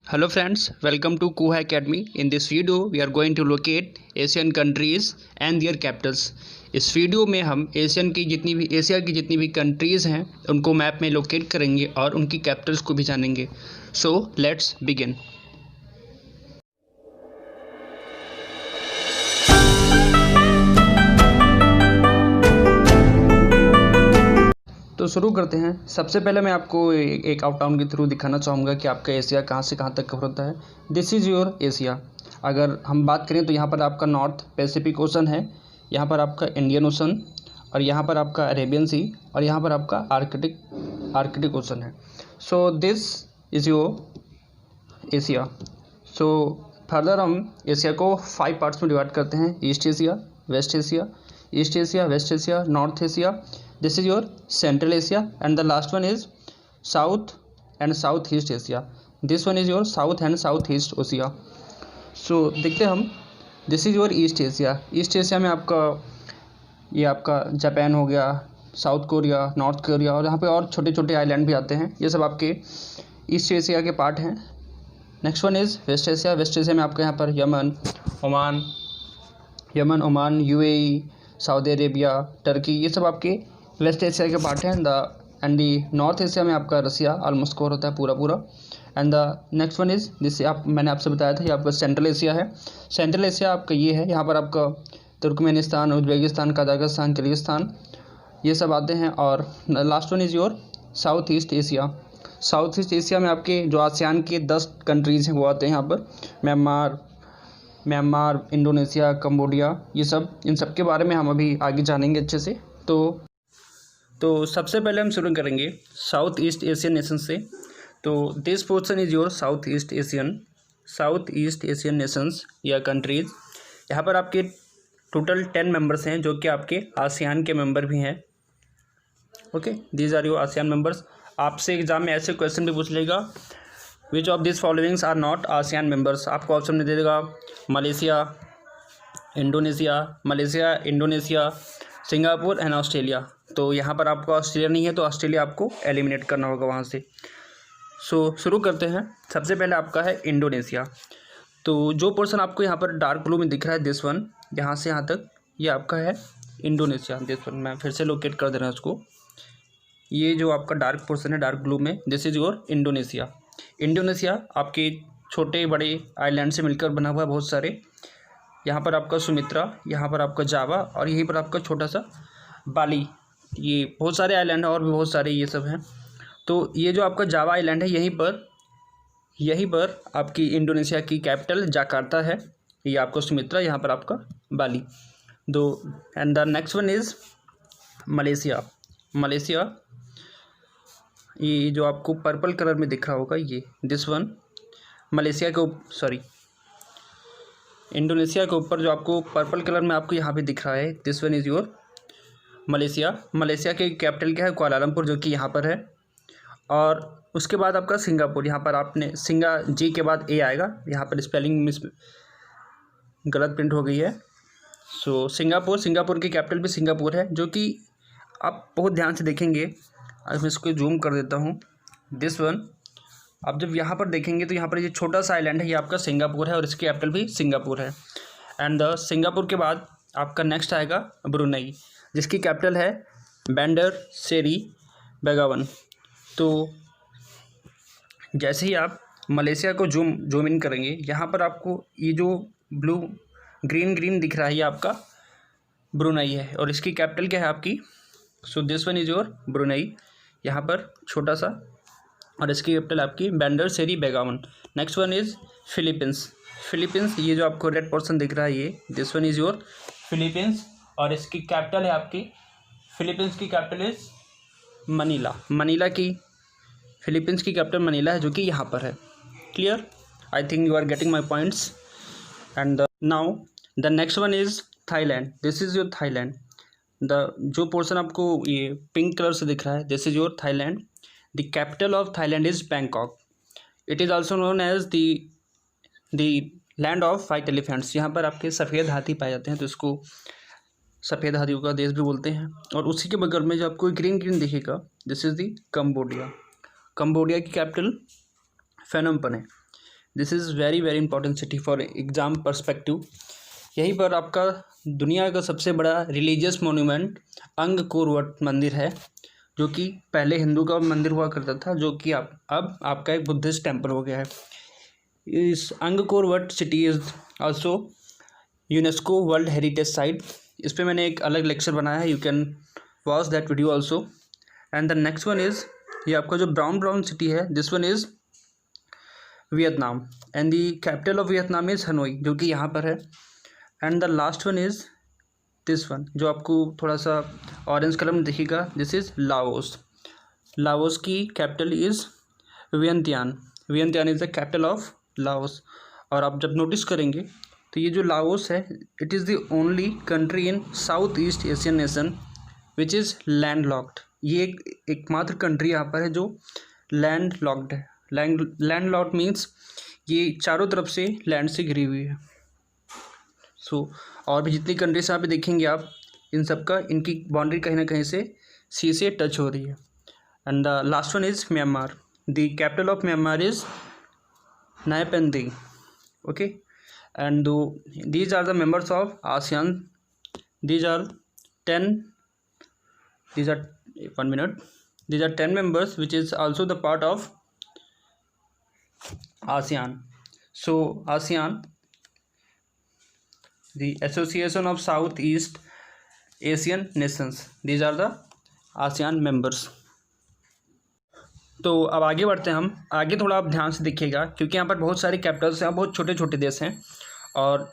Hello friends, welcome to Kuha Academy. In this video, we are going to locate Asian countries and their capitals. इस video में हम Asia की जितनी भी countries हैं उनको मैप में लोकेट करेंगे और उनकी कैपिटल्स को भी जानेंगे. So let's begin. तो शुरू करते हैं. सबसे पहले मैं आपको एक आउटलाइन के थ्रू दिखाना चाहूँगा कि आपका एशिया कहाँ से कहाँ तक कवर होता है. This is your Asia. अगर हम बात करें तो यहाँ पर आपका नॉर्थ पैसिफिक ओशन है, यहाँ पर आपका इंडियन ओशन, और यहाँ पर आपका अरेबियन सी, और यहाँ पर आपका आर्कटिक ओशन है. So this is your Asia. So further हम एशिया को 5 पार्ट्स में डिवाइड करते हैं. East Asia, waste Asia, waste Asia, North Asia. This is your Central Asia, and the last one is South and Southeast Asia. This one is your South and Southeast Asia. So देखते हैं हम. This is your East Asia. East Asia में ये आपका Japan हो गया, south Korea, north Korea, और यहाँ पे और छोटे छोटे आइलैंड भी आते हैं. ये सब आपके ईस्ट एशिया के पार्ट हैं. Next one is west Asia. Waste Asia में आपके यहाँ पर Yemen, Oman, UAE, Saudi Arabia, Turkey, ये सब आपके वेस्ट एशिया के पार्ट हैं. एंड दी नॉर्थ एशिया में आपका रसिया ऑलमोस्ट कवर होता है पूरा. And the next one is मैंने आपसे बताया था ये आपका सेंट्रल एशिया है. सेंट्रल एशिया आपका ये है, यहाँ पर आपका तुर्कमेनिस्तान, उज्बेकिस्तान, कजाकिस्तान, किर्गिस्तान, ये सब आते हैं. और last one is your south east Asia. South east Asia में आपके जो आसियान के 10 कंट्रीज़ हैं वो आते हैं यहाँ पर. म्यांमार, इंडोनेशिया, कंबोडिया, ये सब, इन सब के बारे में हम अभी आगे जानेंगे अच्छे से. तो सबसे पहले हम शुरू करेंगे साउथ ईस्ट एशियन नेशन से. तो this portion is your south east Asian Nations या कंट्रीज़. यहाँ पर आपके टोटल 10 मेंबर्स हैं जो कि आपके आसियान के मेंबर भी हैं. Okay, these are your ASEAN members. आपसे एग्जाम में ऐसे क्वेश्चन भी पूछ लेगा, which of this followings are not ASEAN members. आपको ऑप्शन में दे देगा Malaysia, Indonesia, Singapore and Australia. तो यहाँ पर आपको ऑस्ट्रेलिया नहीं है, तो ऑस्ट्रेलिया आपको एलिमिनेट करना होगा वहाँ से. सो शुरू करते हैं. सबसे पहले आपका है इंडोनेशिया. तो जो पोर्शन आपको यहाँ पर डार्क ब्लू में दिख रहा है, दिस वन, यहाँ से यहाँ तक, ये आपका है इंडोनेशिया. दिस वन मैं फिर से लोकेट कर दे रहा हूँ उसको. ये जो आपका डार्क पोर्शन है डार्क ब्लू में, this is your Indonesia. Indonesia आपके छोटे बड़े आइलैंड से मिलकर बना हुआ है बहुत सारे. यहाँ पर आपका सुमित्रा, यहाँ पर आपका जावा, और यहीं पर आपका छोटा सा बाली. ये बहुत सारे आइलैंड हैं और भी बहुत सारे ये सब हैं. तो ये जो आपका जावा आइलैंड है, यहीं पर आपकी इंडोनेशिया की कैपिटल जाकार्ता है. ये आपका सुमित्रा, यहाँ पर आपका Bali. And the next one is Malaysia. ये जो आपको पर्पल कलर में दिख रहा होगा, ये दिस वन, इंडोनेशिया के ऊपर जो आपको पर्पल कलर में आपको यहाँ पे दिख रहा है, this one is your Malaysia के कैपिटल क्या है, कुआलालंपुर, जो कि यहाँ पर है. और उसके बाद आपका सिंगापुर. यहाँ पर आपने जी के बाद ए आएगा, यहाँ पर स्पेलिंग गलत प्रिंट हो गई है. सो सिंगापुर की कैपिटल भी सिंगापुर है, जो कि आप बहुत ध्यान से देखेंगे. अब मैं इसको जूम कर देता हूँ. दिस वन, आप जब यहाँ पर देखेंगे तो यहाँ पर ये छोटा सा आइलैंड है, ये आपका सिंगापुर है, और इसकी कैपिटल भी सिंगापुर है. एंड सिंगापुर के बाद आपका नेक्स्ट आएगा ब्रुनई, जिसकी कैपिटल है बैंडर सेरी बेगावन. तो जैसे ही आप मलेशिया को जूम इन करेंगे, यहाँ पर आपको ये जो ब्लू ग्रीन दिख रहा है, ये आपका ब्रुनई है, और इसकी कैपिटल क्या है आपकी. So this one is your Brunei, यहाँ पर छोटा सा, और इसकी कैपिटल आपकी Bandar Seri Begawan. Next one is Philippines. ये जो आपको रेड पोर्शन दिख रहा है, ये this one is your Philippines, और इसकी कैपिटल है आपकी, फिलीपींस की कैपिटल इज़ फिलीपींस की कैपिटल मनीला है, जो कि यहाँ पर है. Clear? I think you are getting my points. And now the next one is Thailand. This is your Thailand. जो पोर्शन आपको ये पिंक कलर से दिख रहा है, this is your Thailand. The capital of Thailand is Bangkok. It is also known as the land of white elephants. यहाँ पर आपके सफ़ेद हाथी पाए जाते हैं, तो इसको सफ़ेद हाथियों का देश भी बोलते हैं. और उसी के बगल में जो आपको ग्रीन दिखेगा, दिस इज़ दी कंबोडिया. की कैपिटल फेनम पेन है. This is very very important city for exam perspective. यहीं पर आपका दुनिया का सबसे बड़ा रिलीजियस मोन्यूमेंट अंगकोर वट मंदिर है, जो कि पहले हिंदू का मंदिर हुआ करता था, जो कि अब आपका एक बुद्धिस्ट टेम्पल हो गया है। इस Angkor Wat city is also UNESCO world heritage site. इस पर मैंने एक अलग लेक्चर बनाया है, you can watch that video also. And the next one is, ये आपका जो ब्राउन सिटी है, this one is Vietnam and the capital of Vietnam is Hanoi, जो कि यहाँ पर है। And the last one is this one, जो आपको थोड़ा सा ऑरेंज कलर में दिखेगा, दिस इज़ लाओस। लाओस की capital is Vientiane. Vientiane is the capital of Laos. और आप जब नोटिस करेंगे तो ये जो लाओस है, it is the only country in south east Asian nation which is land locked. ये एकमात्र कंट्री यहाँ पर है जो लैंड लॉक्ड है। लैंड लॉक्ड मीन्स ये चारों तरफ से लैंड से घिरी हुई है। सो और भी जितनी कंट्रीज यहाँ पे देखेंगे आप, इन सब का इनकी बाउंड्री कहीं ना कहीं से सी से टच हो रही है। And the last one is Myanmar. The capital of Myanmar is Naypyidaw. Okay, and these are the members of ASEAN. These are 10 members which is also the part of ASEAN. So ASEAN, the Association of Southeast Asian Nations, these are the ASEAN members. तो अब आगे बढ़ते हैं हम। आगे थोड़ा आप ध्यान से देखिएगा, क्योंकि यहाँ पर बहुत सारे कैपिटल्स हैं, बहुत छोटे छोटे देश हैं, और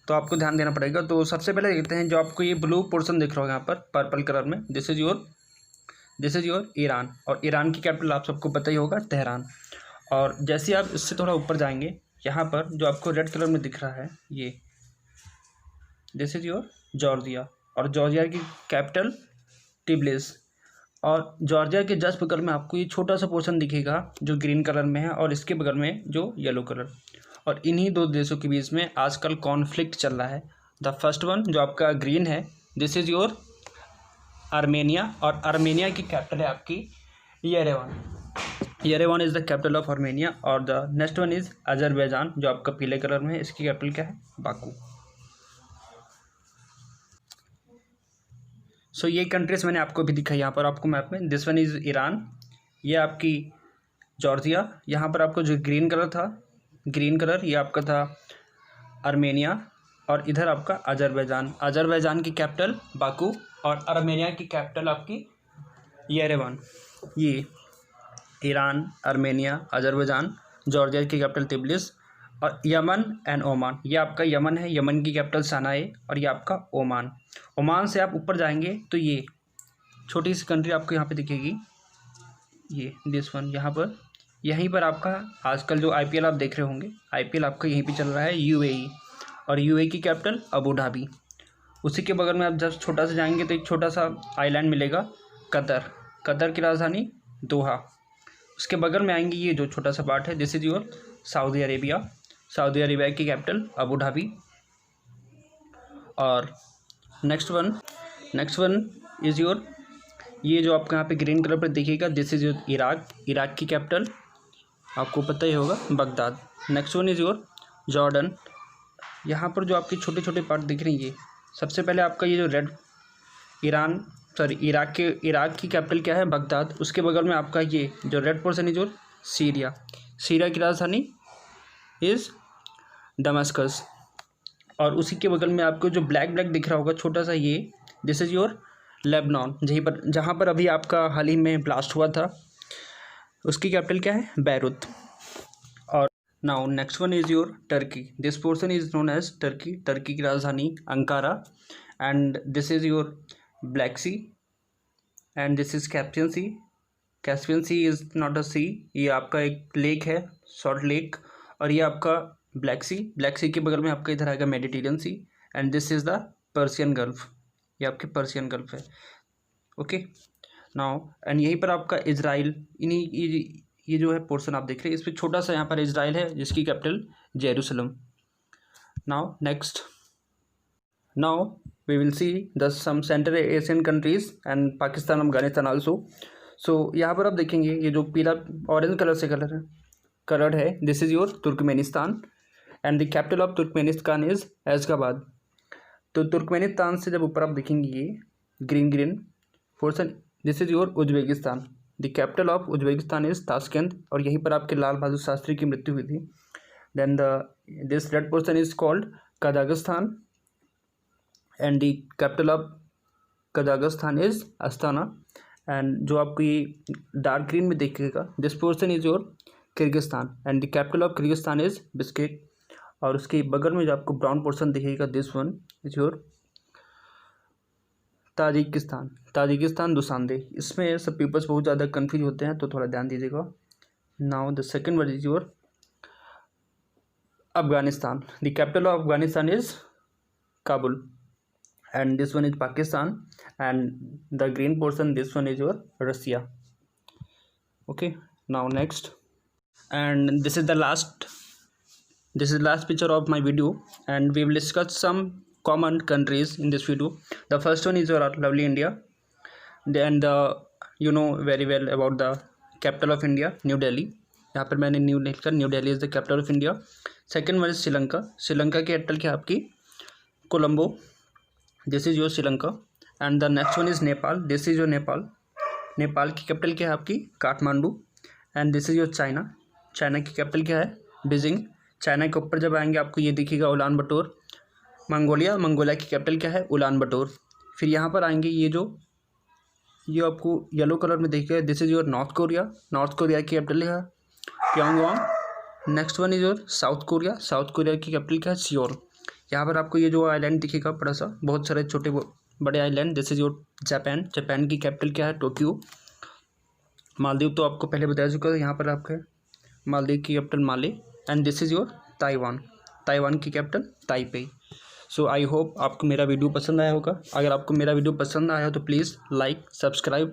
तो आपको ध्यान देना पड़ेगा। तो सबसे पहले देखते हैं, जो आपको ये ब्लू पोर्शन दिख रहा होगा यहाँ पर पर्पल कलर में, दिस इज़ योर ईरान। और ईरान की कैपिटल आप सबको पता ही होगा, तेहरान। और जैसे आप इससे थोड़ा ऊपर जाएंगे, यहाँ पर जो आपको रेड कलर में दिख रहा है, ये दिस इज़ योर जॉर्जिया। और जॉर्जिया की कैपिटल टिब्लिस। और जॉर्जिया के जस्ट बगल में आपको ये छोटा सा पोर्शन दिखेगा जो ग्रीन कलर में है, और इसके बगल में जो येलो कलर। और इन्हीं दो देशों के बीच में आजकल कॉन्फ्लिक्ट चल रहा है। द फर्स्ट वन जो आपका ग्रीन है, दिस इज़ योर आर्मेनिया। और आर्मेनिया की कैपिटल है आपकी Yerevan. Yerevan is the capital of Armenia. और the next one is Azerbaijan, जो आपका पीले कलर में है, इसकी कैपिटल क्या है, बाकू। सो ये कंट्रीज मैंने आपको भी दिखाई यहाँ पर आपको मैप में। दिस वन इज़ ईरान, ये आपकी जॉर्जिया। यहाँ पर आपको जो ग्रीन कलर था, ग्रीन कलर ये आपका था आर्मेनिया। और इधर आपका अजरबैजान। अजरबैजान की कैपिटल बाकू, और आर्मेनिया की कैपिटल आपकी येरेवन। ये ईरान, आर्मेनिया, अजरबैजान, जॉर्जिया की कैपिटल तिब्लिस, और यमन एंड ओमान। ये आपका यमन है, यमन की कैपिटल सनाए। और ये आपका ओमान। ओमान से आप ऊपर जाएंगे तो ये छोटी सी कंट्री आपको यहाँ पे दिखेगी, ये दिस वन। यहाँ पर यहीं पर आपका आजकल जो IPL आप देख रहे होंगे, IPL आपका यहीं पे चल रहा है, UAE। और UAE की कैपिटल अबू धाबी। उसी के बगल में आप जब छोटा सा जाएंगे तो एक छोटा सा आइलैंड मिलेगा, कतर। कतर की राजधानी दोहा। उसके बगल में आएंगे ये जो छोटा सा पार्ट है, this is your Saudi Arabia. Saudi Arabia की कैपिटल अबू धाबी। और नेक्स्ट वन इज़ योर, ये जो आपको यहाँ पे ग्रीन कलर पर देखिएगा, this is your Iraq. Iraq की कैपिटल आपको पता ही होगा, Baghdad. Next one is your Jordan. यहाँ पर जो आपके छोटे छोटे पार्ट दिख रहे हैं, ये सबसे पहले आपका ये जो रेड इराक की कैपिटल क्या है, बगदाद। उसके बगल में आपका ये जो red portion is your Syria. Syria की राजधानी इज़ दमास्कस। और उसी के बगल में आपको जो ब्लैक दिख रहा होगा छोटा सा, ये दिस इज़ योर लेबनान। जहाँ पर अभी आपका हाल ही में ब्लास्ट हुआ था, उसकी कैपिटल क्या है, बैरूत। और now next one is your Turkey. This portion is known as Turkey. Turkey की राजधानी Ankara. And this is your Black Sea. And this is Caspian Sea. Caspian Sea is not a sea, ये आपका एक lake है, salt lake. और ये आपका black सी के बगल में आपका इधर आएगा Mediterranean sea. And this is the Persian gulf, ये आपके पर्सियन गल्फ है। ओके नाउ, एंड यहीं पर आपका इजराइल, ये जो है पोर्शन आप देख रहे हैं, इस पर छोटा सा यहाँ पर इजराइल है, जिसकी capital Jerusalem. Now next, now we will see the some Central Asian countries and Pakistan, Afghanistan also. सो यहाँ पर आप देखेंगे ये जो पीला ऑरेंज कलर से कलर है, करड़ है, this is your Turkmenistan and the capital of Turkmenistan is Ashgabat. तो तुर्कमेनिस्तान से जब ऊपर आप देखेंगे ये green portion, this is your Uzbekistan. The capital of Uzbekistan is Tashkent, और यहीं पर आपके लाल बहादुर शास्त्री की मृत्यु हुई थी। Then this red portion is called Kazakhstan and the capital of Kazakhstan is Astana. And जो आपको ये डार्क ग्रीन में देखिएगा, this portion is your Kyrgyzstan and the capital of Kyrgyzstan is Bishkek. और उसके बगल में जो आपको ब्राउन पोर्शन दिखेगा, this one is your Tajikistan Dushanbe. इसमें सब पीपल्स बहुत ज़्यादा कन्फ्यूज होते हैं, तो थोड़ा ध्यान दीजिएगा। Now the second word is your Afghanistan. The capital of Afghanistan is Kabul and this one is Pakistan, and the green portion, this one is your Russia. Okay, now next, and this is the last picture of my video, and we will discuss some common countries in this video. The first one is your lovely India, and you know very well about the capital of India, New Delhi. यहाँ पर मैंने new लिखकर, new Delhi is the capital of India. Second one is Sri Lanka. Sri Lanka की capital क्या है आपकी? Colombo, this is your Sri Lanka. And the next one is Nepal, this is your Nepal. Nepal की capital क्या है आपकी? Kathmandu. And this is your China. China की कैपिटल क्या है? बीजिंग। चाइना के ऊपर जब आएंगे आपको ये दिखेगा उलान बटोर। मंगोलिया, मंगोलिया की कैपिटल क्या है? उलान बटोर। फिर यहाँ पर आएंगे ये आपको येलो कलर में देखिएगा, this is your north Korea. North Korea की कैपिटल है Pyongyang. Next one is your south Korea. South Korea की कैपिटल क्या है? सियोल। यहाँ पर आपको ये जो आइलैंड दिखेगा बड़ा सा, बहुत सारे छोटे बड़े island, this is your Japan. Japan की कैपिटल क्या है? टोक्यो। मालदीव तो आपको पहले बताया चुका है, यहाँ पर आपका मालदीव की capital Male. And this is your Taiwan. Taiwan की capital Taipei. So I hope आपको मेरा वीडियो पसंद आया होगा। अगर आपको मेरा वीडियो पसंद आया हो तो please like, subscribe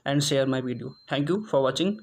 and share my video. Thank you for watching.